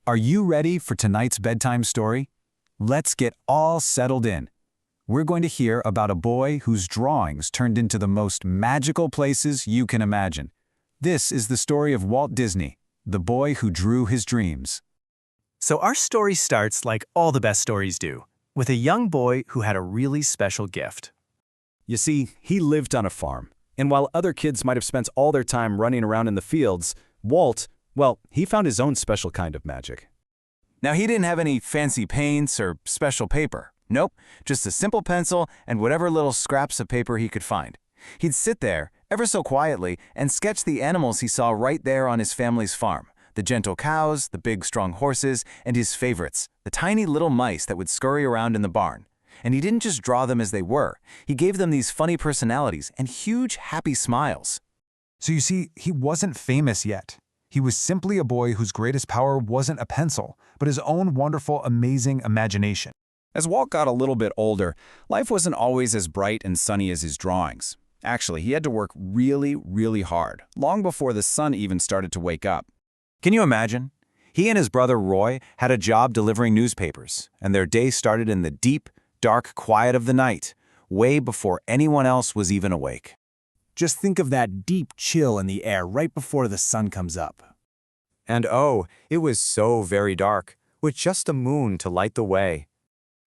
Are you ready for tonight's bedtime story? Let's get all settled in. We're going to hear about a boy whose drawings turned into the most magical places you can imagine. This is the story of Walt Disney, the boy who drew his dreams. So our story starts like all the best stories do, with a young boy who had a really special gift. You see, he lived on a farm, and while other kids might have spent all their time running around in the fields, Walt, well, he found his own special kind of magic. Now, he didn't have any fancy paints or special paper. Nope, just a simple pencil and whatever little scraps of paper he could find. He'd sit there, ever so quietly, and sketch the animals he saw right there on his family's farm. The gentle cows, the big strong horses, and his favorites, the tiny little mice that would scurry around in the barn. And he didn't just draw them as they were. He gave them these funny personalities and huge, happy smiles. So you see, he wasn't famous yet. He was simply a boy whose greatest power wasn't a pencil, but his own wonderful, amazing imagination. As Walt got a little bit older, life wasn't always as bright and sunny as his drawings. Actually, he had to work really, really hard, long before the sun even started to wake up. Can you imagine? He and his brother Roy had a job delivering newspapers, and their day started in the deep, dark quiet of the night, way before anyone else was even awake. Just think of that deep chill in the air right before the sun comes up. And oh, it was so very dark, with just a moon to light the way.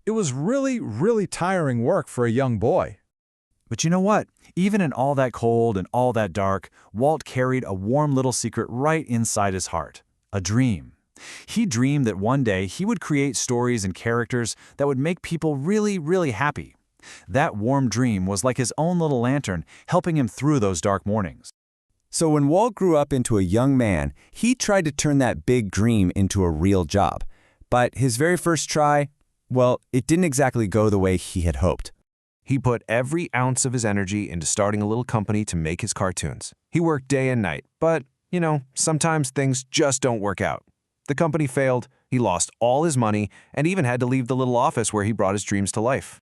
It was really tiring work for a young boy. But you know what? Even in all that cold and all that dark, Walt carried a warm little secret right inside his heart. A dream. He dreamed that one day he would create stories and characters that would make people really happy. That warm dream was like his own little lantern, helping him through those dark mornings. So when Walt grew up into a young man, he tried to turn that big dream into a real job. But his very first try, well, it didn't exactly go the way he had hoped. He put every ounce of his energy into starting a little company to make his cartoons. He worked day and night, but, sometimes things just don't work out. The company failed, he lost all his money, and even had to leave the little office where he brought his dreams to life.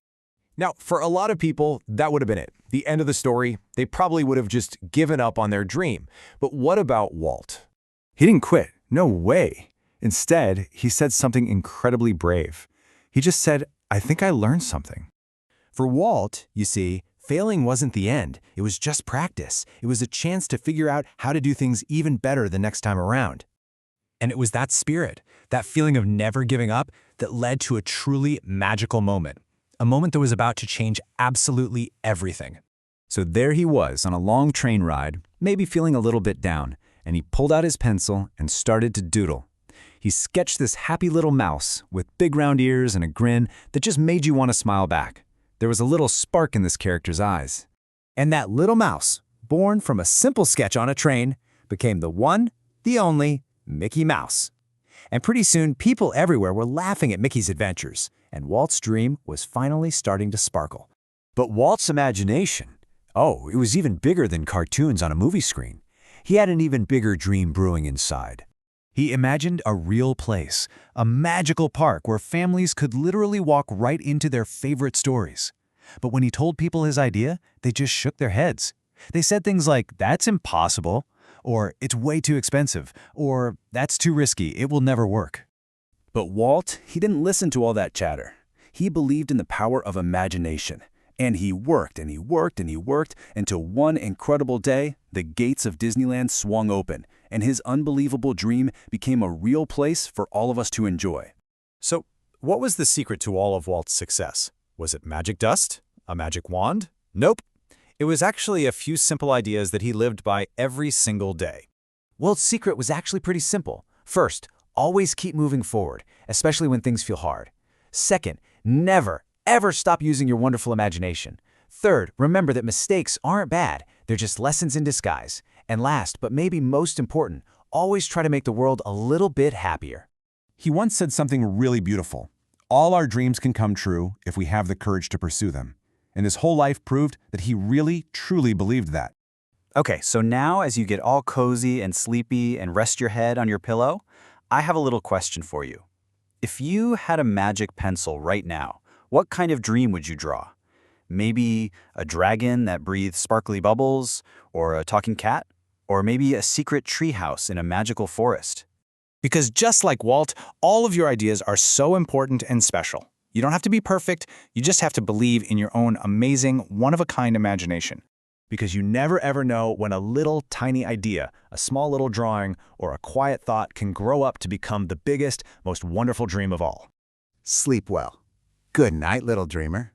Now, for a lot of people, that would have been it. The end of the story. They probably would have just given up on their dream. But what about Walt? He didn't quit. No way. Instead, he said something incredibly brave. He just said, "I think I learned something." For Walt, you see, failing wasn't the end. It was just practice. It was a chance to figure out how to do things even better the next time around. And it was that spirit, that feeling of never giving up, that led to a truly magical moment. A moment that was about to change absolutely everything. So there he was on a long train ride, maybe feeling a little bit down, and he pulled out his pencil and started to doodle. He sketched this happy little mouse with big round ears and a grin that just made you want to smile back. There was a little spark in this character's eyes. And that little mouse, born from a simple sketch on a train, became the one, the only, Mickey Mouse. And pretty soon, people everywhere were laughing at Mickey's adventures, and Walt's dream was finally starting to sparkle. But Walt's imagination, it was even bigger than cartoons on a movie screen. He had an even bigger dream brewing inside. He imagined a real place, a magical park where families could literally walk right into their favorite stories. But when he told people his idea, they just shook their heads. They said things like, "That's impossible," or "It's way too expensive," or "That's too risky, it will never work." But Walt, he didn't listen to all that chatter. He believed in the power of imagination. And he worked and he worked and he worked until one incredible day, the gates of Disneyland swung open, and his unbelievable dream became a real place for all of us to enjoy. So, what was the secret to all of Walt's success? Was it magic dust? A magic wand? Nope. It was actually a few simple ideas that he lived by every single day. Walt's secret was actually pretty simple. First, always keep moving forward, especially when things feel hard. Second, never, ever stop using your wonderful imagination. Third, remember that mistakes aren't bad. They're just lessons in disguise. And last, but maybe most important, always try to make the world a little bit happier. He once said something really beautiful. All our dreams can come true if we have the courage to pursue them. And his whole life proved that he really, truly believed that. Okay, so now as you get all cozy and sleepy and rest your head on your pillow, I have a little question for you. If you had a magic pencil right now, what kind of dream would you draw? Maybe a dragon that breathes sparkly bubbles, or a talking cat, or maybe a secret treehouse in a magical forest. Because just like Walt, all of your ideas are so important and special. You don't have to be perfect, you just have to believe in your own amazing, one-of-a-kind imagination. Because you never ever know when a little tiny idea, a small little drawing, or a quiet thought can grow up to become the biggest, most wonderful dream of all. Sleep well. Good night, little dreamer.